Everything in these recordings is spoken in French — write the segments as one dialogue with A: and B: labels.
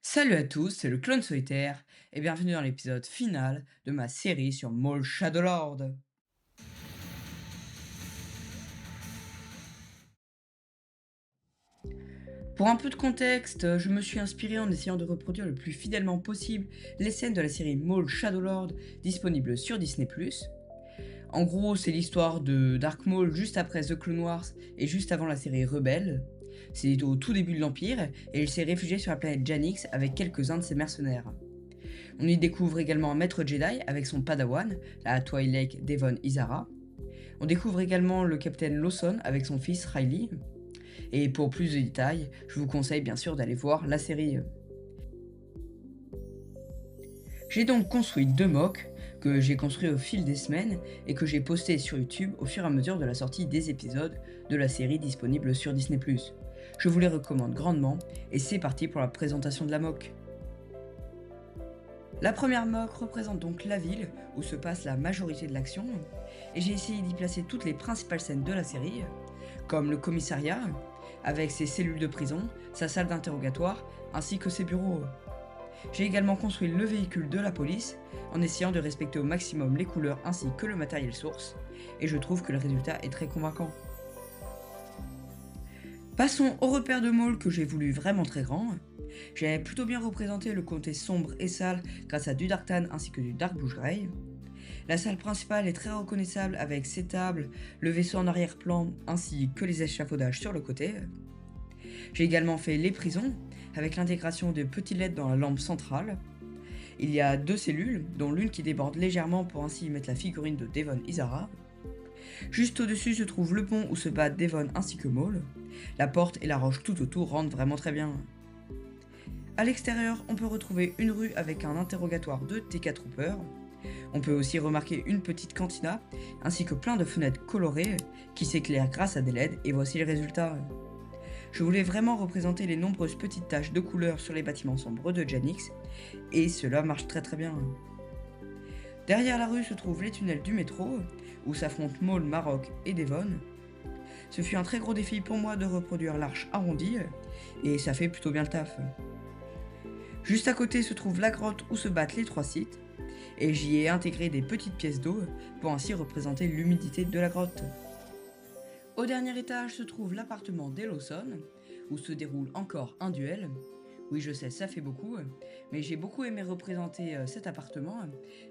A: Salut à tous, c'est le clone solitaire et bienvenue dans l'épisode final de ma série sur Maul Shadowlord. Pour un peu de contexte, je me suis inspiré en essayant de reproduire le plus fidèlement possible les scènes de la série Maul Shadowlord disponible sur Disney+. En gros, c'est l'histoire de Dark Maul juste après The Clone Wars et juste avant la série Rebelle. C'est au tout début de l'Empire et il s'est réfugié sur la planète Janix avec quelques-uns de ses mercenaires. On y découvre également un maître Jedi avec son padawan, la Twi'lek Devon Izara. On découvre également le capitaine Lawson avec son fils Riley. Et pour plus de détails, je vous conseille bien sûr d'aller voir la série. J'ai donc construit 2 mocks que j'ai construits au fil des semaines et que j'ai postés sur YouTube au fur et à mesure de la sortie des épisodes de la série disponible sur Disney+. Je vous les recommande grandement et c'est parti pour la présentation de la mock. La première mock représente donc la ville où se passe la majorité de l'action, et j'ai essayé d'y placer toutes les principales scènes de la série, comme le commissariat, avec ses cellules de prison, sa salle d'interrogatoire, ainsi que ses bureaux. J'ai également construit le véhicule de la police, en essayant de respecter au maximum les couleurs ainsi que le matériel source, et je trouve que le résultat est très convaincant. Passons au repère de Maul que j'ai voulu vraiment très grand. J'ai plutôt bien représenté le côté sombre et sale grâce à du Dark Tan ainsi que du Dark Blue Grey. La salle principale est très reconnaissable avec ses tables, le vaisseau en arrière-plan ainsi que les échafaudages sur le côté. J'ai également fait les prisons avec l'intégration de petits LED dans la lampe centrale. Il y a 2 cellules, dont l'une qui déborde légèrement pour ainsi y mettre la figurine de Devon Izara. Juste au-dessus se trouve le pont où se battent Devon ainsi que Maul. La porte et la roche tout autour rendent vraiment très bien. A l'extérieur, on peut retrouver une rue avec un interrogatoire de TK Trooper. On peut aussi remarquer une petite cantina, ainsi que plein de fenêtres colorées qui s'éclairent grâce à des LED, et voici le résultat. Je voulais vraiment représenter les nombreuses petites taches de couleurs sur les bâtiments sombres de Janix, et cela marche très très bien. Derrière la rue se trouvent les tunnels du métro, où s'affrontent Maul, Marok et Devon. Ce fut un très gros défi pour moi de reproduire l'arche arrondie, et ça fait plutôt bien le taf. Juste à côté se trouve la grotte où se battent les 3 sites, et j'y ai intégré des petites pièces d'eau pour ainsi représenter l'humidité de la grotte. Au dernier étage se trouve l'appartement d'Elawson, où se déroule encore un duel. Oui, je sais, ça fait beaucoup, mais j'ai beaucoup aimé représenter cet appartement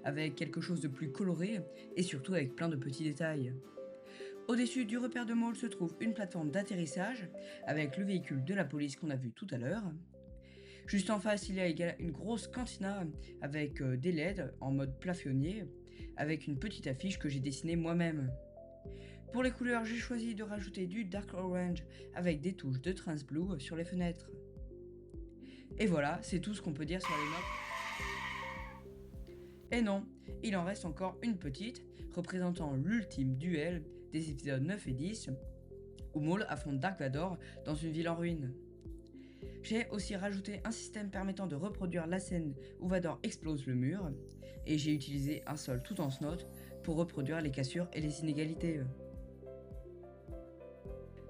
A: avec quelque chose de plus coloré et surtout avec plein de petits détails. Au-dessus du repère de Maul se trouve une plateforme d'atterrissage avec le véhicule de la police qu'on a vu tout à l'heure. Juste en face, il y a une grosse cantina avec des LED en mode plafonnier, avec une petite affiche que j'ai dessinée moi-même. Pour les couleurs, j'ai choisi de rajouter du Dark Orange avec des touches de Trans Blue sur les fenêtres. Et voilà, c'est tout ce qu'on peut dire sur les mocks. Et non, il en reste encore une petite, représentant l'ultime duel des épisodes 9 et 10, où Maul affronte Dark Vador dans une ville en ruine. J'ai aussi rajouté un système permettant de reproduire la scène où Vador explose le mur, et j'ai utilisé un sol tout en snot pour reproduire les cassures et les inégalités.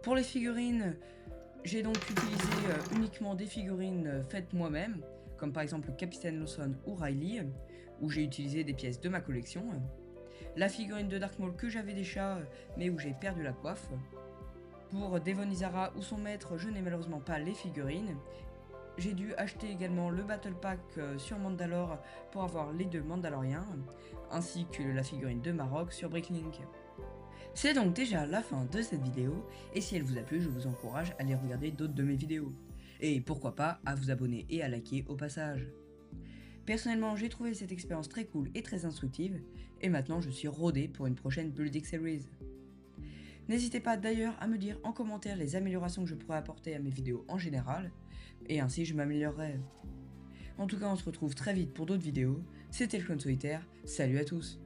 A: Pour les figurines, j'ai donc utilisé uniquement des figurines faites moi-même, comme par exemple le Capitaine Lawson ou Riley, où j'ai utilisé des pièces de ma collection. La figurine de Dark Maul que j'avais déjà, mais où j'ai perdu la coiffe. Pour Devon Izara ou son maître, je n'ai malheureusement pas les figurines. J'ai dû acheter également le Battle Pack sur Mandalore pour avoir les 2 Mandaloriens, ainsi que la figurine de Marok sur Bricklink. C'est donc déjà la fin de cette vidéo, et si elle vous a plu, je vous encourage à aller regarder d'autres de mes vidéos. Et pourquoi pas à vous abonner et à liker au passage. Personnellement, j'ai trouvé cette expérience très cool et très instructive, et maintenant je suis rodé pour une prochaine Building Series. N'hésitez pas d'ailleurs à me dire en commentaire les améliorations que je pourrais apporter à mes vidéos en général, et ainsi je m'améliorerai. En tout cas, on se retrouve très vite pour d'autres vidéos. C'était le Clone Solitaire, salut à tous!